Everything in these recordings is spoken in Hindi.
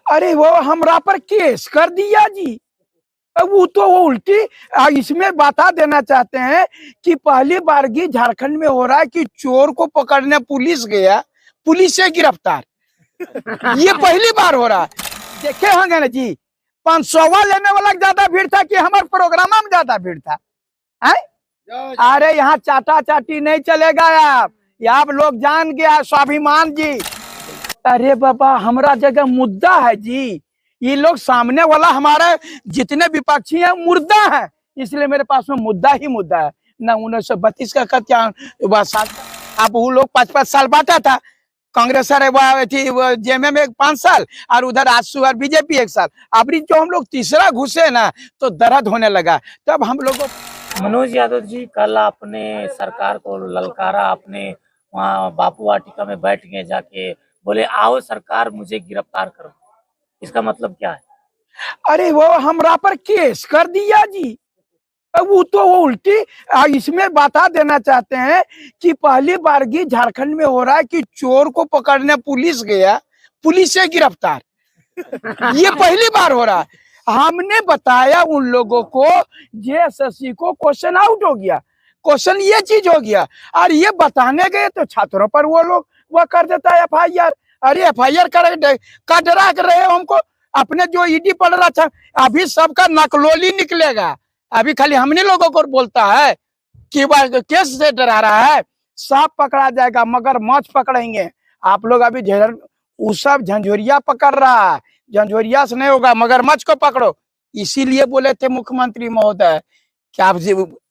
अरे वो हमरा पर केस कर दिया जी। अब वो उल्टी इसमें बता देना चाहते हैं कि पहली बारगी झारखंड में हो रहा है कि चोर को पकड़ने पुलिस गया, पुलिस से गिरफ्तार। ये पहली बार हो रहा है। देखे होंगे ना जी, 500 लेने वाला ज्यादा भीड़ था कि हमारे प्रोग्राम में ज्यादा भीड़ था है? अरे यहाँ चाटा चाटी नहीं चलेगा आप लोग जान गया स्वाभिमान जी। अरे बाबा हमरा जगह मुद्दा है जी, ये लोग सामने वाला हमारे जितने विपक्षी हैं मुर्दा है, इसलिए मेरे पास में मुद्दा ही मुद्दा है ना। 1932 का क्या आप वो लोग 5-5 साल बांटा था, कांग्रेस थी जेएमए में 5 साल और उधर आजसू और बीजेपी 1 साल। अभी जो हम लोग तीसरा घुसे ना तो दर्द होने लगा। तब हम लोग मनोज यादव जी कल आपने सरकार को ललकारा, आपने वहाँ बापू वाटिका में बैठ गए जाके, बोले आओ सरकार मुझे गिरफ्तार करो, इसका मतलब क्या है? अरे वो हमरा पर केस कर दिया जी। अब वो उल्टी इसमें बता देना चाहते हैं कि पहली बारगी झारखंड में हो रहा है कि चोर को पकड़ने पुलिस गया, पुलिस से गिरफ्तार। ये पहली बार हो रहा है। हमने बताया उन लोगों को, जेएसएससी को क्वेश्चन आउट हो गया, क्वेश्चन ये चीज हो गया और ये बताने गए तो छात्रों पर वो लोग वो कर देता है एफआईआर। अरे एफआईआर का डरा कर रहे हो हमको, अपने जो ईडी पढ़ रहा था अभी सबका नकलोली निकलेगा। अभी खाली हमने लोगों को बोलता है कि वह केस से डरा रहा है, सांप पकड़ा जाएगा मगर मौत पकड़ेंगे। आप लोग अभी वो सब झंझोरिया पकड़ रहा है, झंझोरिया से नहीं होगा मगरमच्छ को पकड़ो। इसीलिए बोले थे मुख्यमंत्री महोदय कि आप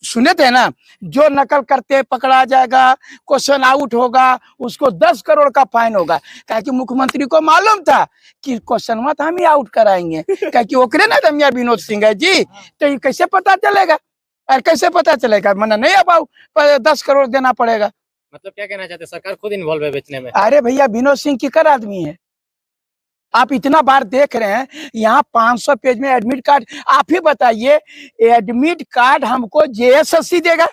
सुने थे ना, जो नकल करते पकड़ा जाएगा, क्वेश्चन आउट होगा, उसको 10 करोड़ का फाइन होगा। क्या कि मुख्यमंत्री को मालूम था कि क्वेश्चन मत हम ही आउट कराएंगे, क्या कि ओकरे ना रमिया विनोद सिंह है जी, तो ये कैसे पता चलेगा? और कैसे पता चलेगा? मना नहीं अब 10 करोड़ देना पड़ेगा। मतलब क्या कहना चाहते हैं, सरकार खुद इन्वॉल्व है बेचने में? अरे भैया विनोद सिंह की कर आदमी है, आप इतना बार देख रहे हैं। यहाँ 500 पेज में एडमिट कार्ड, आप ही बताइए एडमिट कार्ड हमको जेएसएससी देगा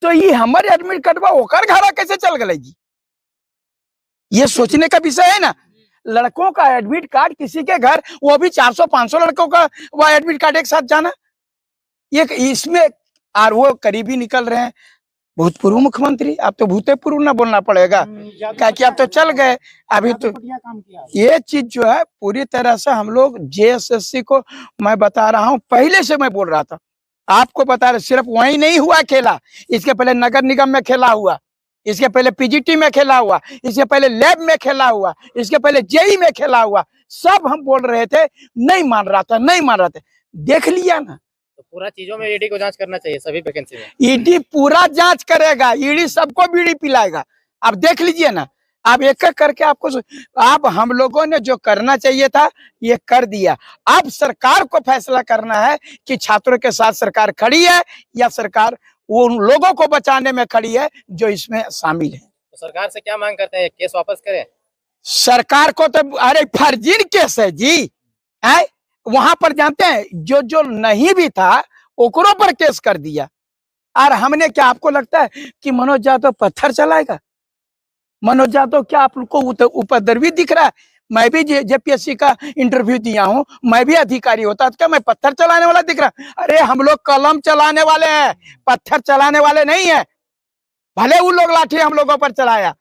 तो ये हमारे एडमिट कार्ड ओकर घर कैसे चल गए जी? ये सोचने का विषय है ना। लड़कों का एडमिट कार्ड किसी के घर, वो भी 400-500 लड़कों का वो एडमिट कार्ड एक साथ जाना, ये इसमें और वो करीबी निकल रहे हैं भूतपूर्व मुख्यमंत्री। अब तो भूतेपूर्व ना बोलना पड़ेगा, क्या कि अब तो चल गए। अभी तो ये चीज जो है पूरी तरह से हम लोग जेएसएससी को, मैं बता रहा हूँ पहले से मैं बोल रहा था, आपको बता रहे, सिर्फ वही नहीं हुआ खेला, इसके पहले नगर निगम में खेला हुआ, इसके पहले पीजीटी में खेला हुआ, इसके पहले लैब में खेला हुआ, इसके पहले जेई में खेला हुआ। सब हम बोल रहे थे, नहीं मान रहा था, नहीं मान रहा था, देख लिया ना। तो पूरा चीजों में ईडी को जांच करना चाहिए, सभी वैकेंसी में ईडी पूरा जांच करेगा, ईडी सबको बीड़ी पिलाएगा। आप देख लीजिए ना, आप एक एक करके आपको, आप हम लोगों ने जो करना चाहिए था ये कर दिया। अब सरकार को फैसला करना है कि छात्रों के साथ सरकार खड़ी है या सरकार उन लोगों को बचाने में खड़ी है जो इसमें शामिल है। तो सरकार से क्या मांग करते हैं, केस वापस करें? सरकार को तो अरे फर्जी केस है जी, है वहां पर जानते हैं जो नहीं भी था ओकरों पर केस कर दिया। और हमने क्या, आपको लगता है कि मनोज यादव पत्थर चलाएगा? मनोज यादव क्या आप लोग को उपद्रवी दिख रहा है? मैं भी जेपीएससी का इंटरव्यू दिया हूँ, मैं भी अधिकारी होता तो क्या मैं पत्थर चलाने वाला दिख रहा? अरे हम लोग कलम चलाने वाले हैं, पत्थर चलाने वाले नहीं है। भले वो लोग लाठी हम लोगों पर चलाया,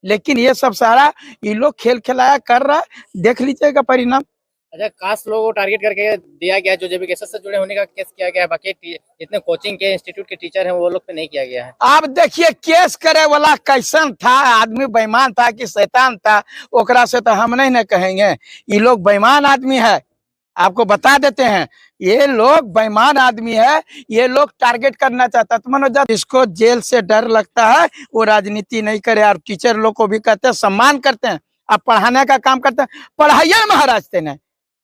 लेकिन ये सब सारा ये लोग खेल खिलाया कर रहा है, देख लीजिएगा परिणाम। अच्छा, कास्ट लोगों को टारगेट करके दिया गया, जो जेबीकेएस से जुड़े होने का केस किया गया है, बाकी जितने कोचिंग के इंस्टीट्यूट के टीचर हैं वो लोग पे नहीं किया गया है। आप देखिए केस करे वाला कैसन था, आदमी बेईमान था कि शैतान था, ओकरा से तो हम नहीं न कहेंगे। ये लोग बेईमान आदमी है, आपको बता देते हैं, ये लोग बेईमान आदमी है, ये लोग टारगेट करना चाहता। तो मनोज इसको जेल से डर लगता है, वो राजनीति नहीं करे। और टीचर लोग को भी कहते हैं सम्मान करते हैं, आप पढ़ाने का काम करते हैं, पढ़ाइए महाराज तेने।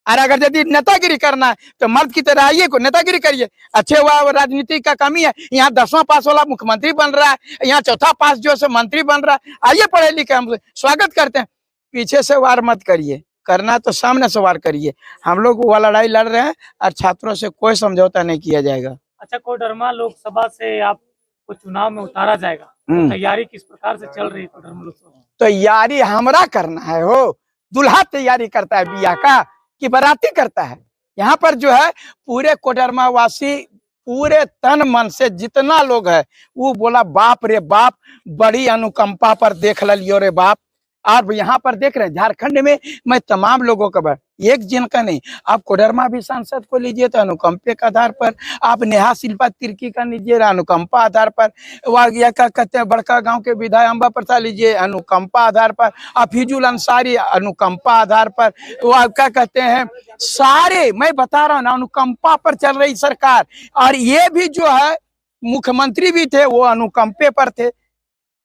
और अगर यदि नेतागिरी करना है तो मर्द की तरह आइए को नेतागिरी करिए। अच्छे हुआ राजनीति का कमी है, यहाँ 10वां पास वाला मुख्यमंत्री बन रहा है, यहाँ 4था पास जो है मंत्री बन रहा है। आइए पढ़े लिखे, हम स्वागत करते हैं। पीछे से वार मत करिए, करना तो सामने से वार करिए। हम लोग वो लड़ाई लड़ रहे हैं और छात्रों से कोई समझौता नहीं किया जाएगा। अच्छा, कोडरमा लोकसभा से आपको चुनाव में उतारा जाएगा, तैयारी किस प्रकार से चल रही है कोडरमा लोकसभा? तैयारी हमरा करना है हो, दूल्हा तैयारी करता है बियाह का कि बाराती करता है। यहाँ पर जो है पूरे कोडरमा वासी पूरे तन मन से जितना लोग है वो बोला बाप रे बाप, बड़ी अनुकंपा पर देख लियो रे बाप। आप यहाँ पर देख रहे हैं झारखंड में मैं तमाम लोगों का एक जन का नहीं, आप कोडरमा भी सांसद को लीजिए तो अनुकंपे के आधार पर, आप नेहा शिल्पा तिर्की का लीजिए अनुकंपा आधार पर, क्या कहते हैं बड़का गांव के विधायक अंबा प्रसाद लीजिए अनुकंपा आधार पर, अफीजुल अंसारी अनुकंपा आधार पर, वो क्या कहते हैं सारे मैं बता रहा हूँ ना अनुकंपा पर चल रही सरकार। और ये भी जो है मुख्यमंत्री भी थे वो अनुकंपे पर थे।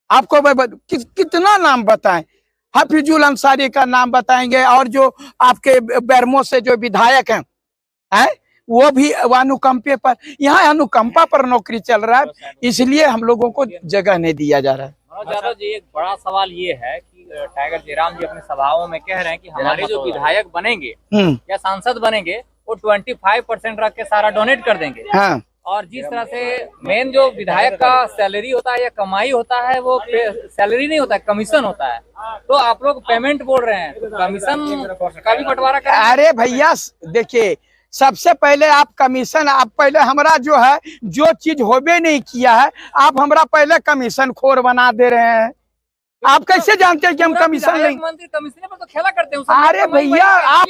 आपको मैं कितना नाम बताएं, हफीजुल अंसारी का नाम बताएंगे और जो आपके बैरमो से जो विधायक हैं वो भी अनुकंपे पर, यहाँ अनुकंपा पर नौकरी चल रहा है, इसलिए हम लोगों को जगह नहीं दिया जा रहा है। मनोज यादव जी, एक बड़ा सवाल ये है कि टाइगर जयराम जी अपने सभाओं में कह रहे हैं कि हमारे जो विधायक बनेंगे या सांसद बनेंगे वो 25% रख के सारा डोनेट कर देंगे। हाँ। और जिस तरह से मेन जो विधायक का सैलरी होता है या कमाई होता है वो सैलरी नहीं होता है, कमीशन होता है। तो आप लोग पेमेंट बोल रहे हैं, तो कमीशन का भी बंटवारा करें। अरे भैया देखिए, सबसे पहले आप कमीशन, आप पहले हमारा जो है जो चीज होबे नहीं किया है आप हमारा पहले कमीशन खोर बना दे रहे हैं। आप कैसे जानते हैं कि हम कमीशन नहीं? मंत्री कमीशन पर तो खेला करते हैं। अरे भैया आप,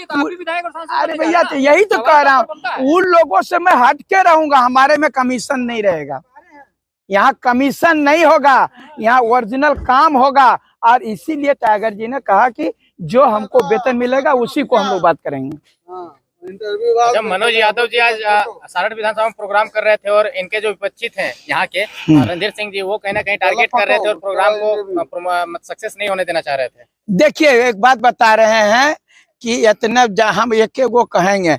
अरे भैया तो यही तो कह रहा हूँ, उन लोगों से मैं हट के रहूंगा, हमारे में कमीशन नहीं रहेगा। यहाँ कमीशन नहीं होगा, यहाँ ओरिजिनल काम होगा। और इसीलिए टाइगर जी ने कहा कि जो हमको वेतन मिलेगा उसी को हम लोग बात करेंगे। जब मनोज यादव जी आज सारठ विधानसभा में प्रोग्राम कर रहे थे और इनके जो विपक्षी थे यहाँ के रणधीर सिंह जी, वो कहीं ना कहीं टारगेट कर रहे थे और प्रोग्राम को सक्सेस नहीं होने देना चाह रहे थे। देखिए एक बात बता रहे हैं कि इतने हम एक वो कहेंगे,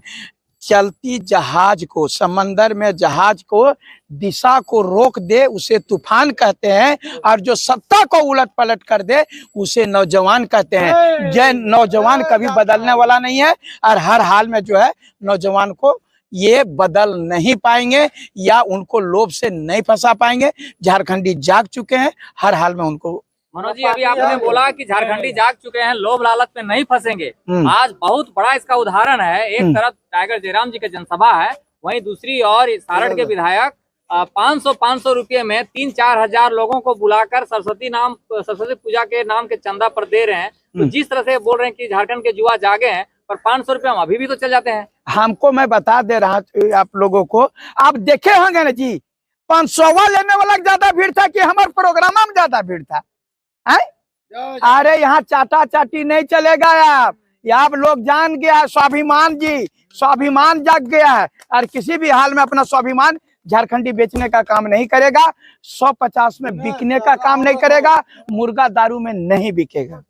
चलती जहाज को, समंदर में जहाज को दिशा को रोक दे उसे तूफान कहते हैं, और जो सत्ता को उलट पलट कर दे उसे नौजवान कहते हैं। जय नौजवान कभी बदलने वाला नहीं है और हर हाल में जो है नौजवान को ये बदल नहीं पाएंगे या उनको लोभ से नहीं फंसा पाएंगे। झारखंडी जाग चुके हैं, हर हाल में उनको। मनोज जी, अभी आपने बोला कि झारखंडी जाग चुके हैं, लोभ लालच में नहीं फंसेंगे। आज बहुत बड़ा इसका उदाहरण है। एक तरफ टाइगर जयराम जी की जनसभा है, वहीं दूसरी ओर सारठ के विधायक 500 रुपये में 3-4 हजार लोगों को बुलाकर सरस्वती पूजा के नाम के चंदा पर दे रहे हैं। तो जिस तरह से बोल रहे हैं कि झारखंड के युवा जागे हैं, पर 500 रुपये हम अभी भी तो चल जाते हैं। हमको मैं बता दे रहा हूँ आप लोगों को, आप देखे होंगे ना जी, 500 लेने वाला ज्यादा भीड़ था कि हमारे प्रोग्राम में ज्यादा भीड़ था? अरे यहाँ चाटा चाटी नहीं चलेगा। आप लोग जान गया, स्वाभिमान जी, स्वाभिमान जाग गया है और किसी भी हाल में अपना स्वाभिमान झारखंडी बेचने का काम नहीं करेगा, 150 में बिकने का काम नहीं करेगा, मुर्गा दारू में नहीं बिकेगा।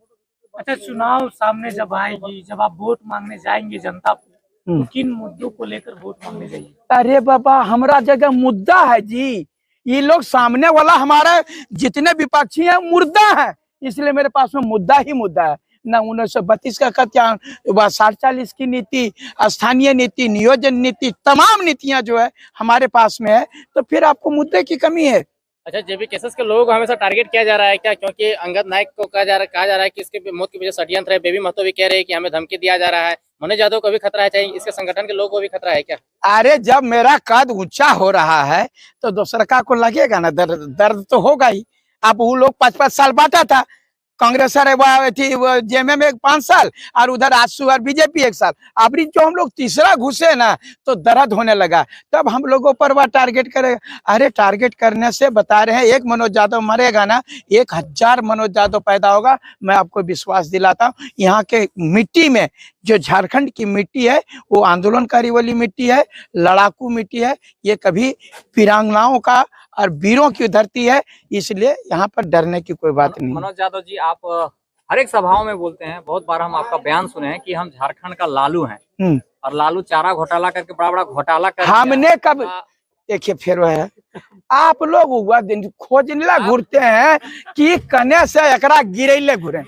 अच्छा, चुनाव सामने जब आएगी, जब आप वोट मांगने जाएंगे जनता को, तो किन मुद्दों को लेकर वोट मांगने जाइए? अरे बाबा, हमारा जगह मुद्दा है जी। ये लोग सामने वाला हमारे जितने विपक्षी हैं मुर्दा है, इसलिए मेरे पास में मुद्दा ही मुद्दा है। ना 1932 का कत्यान, 60-40 की नीति, स्थानीय नीति, नियोजन नीति, तमाम नीतियां जो है हमारे पास में है, तो फिर आपको मुद्दे की कमी है। अच्छा, जेबी केसेस के लोगों को हमेशा टारगेट किया जा रहा है क्या? क्योंकि अंगद नायक को कहा जा रहा है कि इसके मौत की वजह षड्यंत्र है। बेबी महतो भी कह रहे हैं कि हमें धमकी दिया जा रहा है। मनोज यादव को भी खतरा है, चाहे इसके संगठन के लोगों को भी खतरा है क्या? अरे जब मेरा कद ऊंचा हो रहा है तो दूसरा को लगेगा ना, दर्द तो होगा ही। अब वो लोग 5-5 साल बांटा था, कांग्रेस जेएमए में 5 साल और उधर आजसू और बीजेपी 1 साल। अब जो हम लोग तीसरा घुसे ना तो दर्द होने लगा, तब हम लोगों पर वह टारगेट करेगा। अरे टारगेट करने से बता रहे हैं, एक मनोज यादव मरेगा ना 1000 मनोज यादव पैदा होगा। मैं आपको विश्वास दिलाता हूँ, यहाँ के मिट्टी में, जो झारखंड की मिट्टी है वो आंदोलनकारी वाली मिट्टी है, लड़ाकू मिट्टी है। ये कभी वीरांगनाओं का और वीरों की धरती है, इसलिए यहाँ पर डरने की कोई बात नहीं। मनोज यादव जी, आप हर एक सभाओं में बोलते हैं, बहुत बार हम आपका बयान सुने हैं कि हम झारखंड का लालू हैं और लालू चारा घोटाला करके बड़ा घोटाला कर हमने कब देखिए। फिर वह है, आप लोग हुआ दिन खोजने घूरते हैं कि कने से एकरा गिरैले घूरे,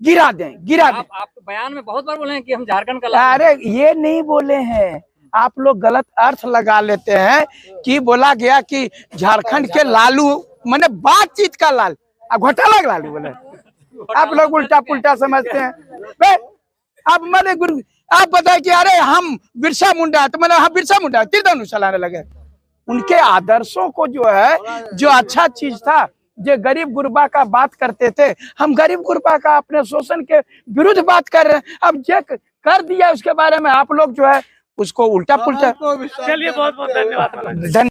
गिरा दें। आप बयान में बहुत बार बोले हैं कि हम झारखंड का लालू। अरे ये नहीं बोले हैं, आप लोग गलत अर्थ लगा लेते हैं कि बोला गया कि झारखंड के लालू माने बातचीत का लाल, घोटाला का लालू बोले। आप लोग उल्टा पुल्टा समझते हैं। अब मैंने गुरु आप बताए कि अरे हम बिरसा मुंडा है, तो मैंने हाँ बिरसा मुंडा तीर धनुष चलाने लगे। उनके आदर्शों को जो है, जो अच्छा चीज था, जो गरीब गुरबा का बात करते थे, हम गरीब गुरबा का अपने शोषण के विरुद्ध बात कर रहे हैं। अब जो कर दिया उसके बारे में आप लोग जो है उसको उल्टा पुल्टा। चलिए बहुत बहुत धन्यवाद।